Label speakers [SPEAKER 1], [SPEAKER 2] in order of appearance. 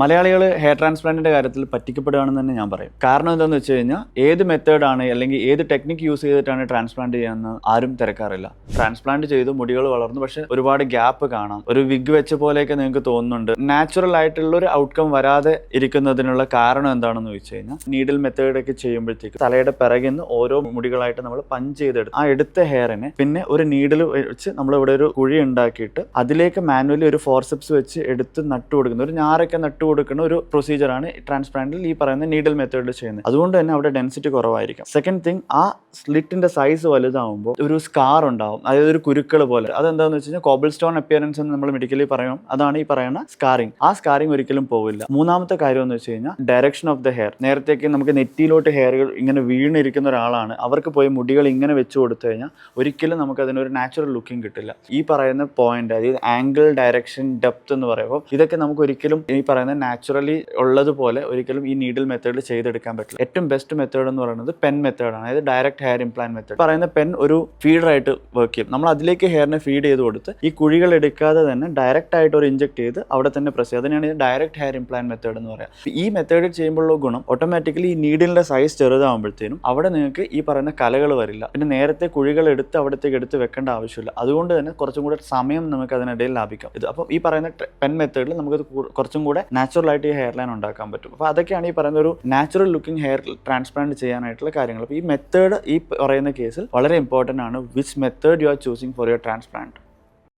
[SPEAKER 1] മലയാളികൾ ഹെയർ ട്രാൻസ്പ്ലാന്റിന്റെ കാര്യത്തിൽ പറ്റിക്കപ്പെടുകയാണെന്ന് തന്നെ ഞാൻ പറയും. കാരണം എന്താണെന്ന് വെച്ച് കഴിഞ്ഞാൽ ഏത് മെത്തേഡാണ് അല്ലെങ്കിൽ ഏത് ടെക്നിക്ക് യൂസ് ചെയ്തിട്ടാണ് ട്രാൻസ്പ്ലാന്റ് ചെയ്യാന്ന് ആരും തിരക്കാറില്ല. ട്രാൻസ്പ്ലാന്റ് ചെയ്തു, മുടികൾ വളർന്നു, പക്ഷെ ഒരുപാട് ഗ്യാപ്പ് കാണാം, ഒരു വിഗ് വെച്ച പോലെയൊക്കെ നിങ്ങൾക്ക് തോന്നുന്നുണ്ട്. നാച്ചുറൽ ആയിട്ടുള്ള ഒരു ഔട്ട്കം വരാതെ ഇരിക്കുന്നതിനുള്ള കാരണം എന്താണെന്ന് ചോദിച്ചു കഴിഞ്ഞാൽ നീഡിൽ മെത്തേഡൊക്കെ ചെയ്യുമ്പോഴത്തേക്ക് തലയുടെ പിറകിൽ നിന്ന് ഓരോ മുടികളായിട്ട് നമ്മൾ പഞ്ച് ചെയ്തെടുത്ത് ആ എടുത്ത ഹെയറിനെ പിന്നെ ഒരു നീഡിൽ വെച്ച് നമ്മൾ ഇവിടെ ഒരു കുഴി ഉണ്ടാക്കിയിട്ട് അതിലേക്ക് മാനുവലി ഒരു ഫോർസെപ്സ് വെച്ച് എടുത്ത് നട്ടു കൊടുക്കുന്ന ഒരു ഞാറൊക്കെ നട്ടു കൊടുക്കുന്ന ഒരു പ്രൊസീജിയറാണ് ട്രാൻസ്പ്ലാന്റിൽ ഈ പറയുന്ന നീഡിൽ മെത്തേഡിൽ ചെയ്യുന്നത്. അതുകൊണ്ട് തന്നെ അവിടെ ഡെൻസിറ്റി കുറവായിരിക്കും. സെക്കൻഡ് തിങ്, ആ സ്ലിറ്റിന്റെ സൈസ് വലുതാവുമ്പോൾ ഒരു സ്കാർ ഉണ്ടാവും, അതായത് ഒരു കുരുക്കൾ പോലെ. അതെന്താന്ന് വെച്ച് കഴിഞ്ഞാൽ കോബിൾ സ്റ്റോൺ അപ്പിയറൻസ് എന്ന് നമ്മൾ മെഡിക്കലി പറയും. അതാണ് ഈ പറയുന്ന സ്കാറിങ്. ആ സ്കാറിങ് ഒരിക്കലും പോവില്ല. മൂന്നാമത്തെ കാര്യം എന്ന് വെച്ച് കഴിഞ്ഞാൽ ഡയറക്ഷൻ ഓഫ് ദ ഹെയർ. നേരത്തേക്ക് നമുക്ക് നെറ്റിയിലോട്ട് ഹെയറുകൾ ഇങ്ങനെ വീണിരിക്കുന്ന ഒരാളാണ്, അവർക്ക് പോയി മുടികൾ ഇങ്ങനെ വെച്ച് കൊടുത്തു കഴിഞ്ഞാൽ ഒരിക്കലും നമുക്ക് അതിനൊരു നാച്ചുറൽ ലുക്കിംഗ് കിട്ടില്ല. ഈ പറയുന്ന പോയിന്റ്, അതായത് ആംഗിൾ, ഡയറക്ഷൻ, ഡെപ്ത് എന്ന് പറയുമ്പോൾ ഇതൊക്കെ നമുക്ക് ഒരിക്കലും ഈ പറയുന്ന നാച്ചുറലി ഉള്ളതുപോലെ ഒരിക്കലും ഈ നീഡിൽ മെത്തേഡിൽ ചെയ്തെടുക്കാൻ പറ്റില്ല. ഏറ്റവും ബെസ്റ്റ് മെത്തേഡ് എന്ന് പറയുന്നത് പെൻ മെത്തേഡാണ്, അതായത് ഡയറക്റ്റ് ഹെയർ ഇംപ്ലാന്റ് മെത്തേഡ്. പറയുന്ന പെൻ ഒരു ഫീഡറായിട്ട് വർക്ക് ചെയ്യും. നമ്മൾ അതിലേക്ക് ഹെയറിനെ ഫീഡ് ചെയ്ത് കൊടുത്ത് ഈ കുഴികൾ എടുക്കാതെ തന്നെ ഡയറക്റ്റ് ആയിട്ട് ഒരു ഇഞ്ചെക്ട് ചെയ്ത് അവിടെ തന്നെ പ്രസ് ചെയ്യും. അതിനാണ് ഡയറക്റ്റ് ഹെയർ ഇംപ്ലാന്റ് മെത്തേഡ് എന്ന് പറയാം. ഈ മെത്തേഡ് ചെയ്യുമ്പോഴുള്ള ഗുണം ഓട്ടോമാറ്റിക്കലി ഈ നീഡിലിന്റെ സൈസ് ചെറുതാകുമ്പോഴത്തേനും അവിടെ നിങ്ങൾക്ക് ഈ പറയുന്ന കലകൾ വരില്ല. പിന്നെ നേരത്തെ കുഴികൾ എടുത്ത് അവിടത്തേക്ക് എടുത്ത് വെക്കേണ്ട ആവശ്യമില്ല. അതുകൊണ്ട് തന്നെ കുറച്ചും കൂടെ സമയം നമുക്ക് അതിനിടയിൽ ലാഭിക്കാം. ഇത് അപ്പം ഈ പറയുന്ന പെൻ മെത്തേഡിൽ നമുക്ക് കുറച്ചും കൂടെ നാച്ചുറൽ ആയിട്ട് ഈ ഹെയർ ലൈൻ ഉണ്ടാക്കാൻ പറ്റും. അപ്പോൾ അതൊക്കെയാണ് ഈ പറയുന്ന ഒരു നാച്ചുറൽ ലുക്കിംഗ് ഹെയർ ട്രാൻസ്പ്ലാന്റ് ചെയ്യാനായിട്ടുള്ള കാര്യങ്ങൾ. അപ്പോൾ ഈ മെത്തേഡ് ഈ പറയുന്ന കേസിൽ വളരെ ഇമ്പോർട്ടൻ്റ് ആണ്. Which method you are choosing for your transplant.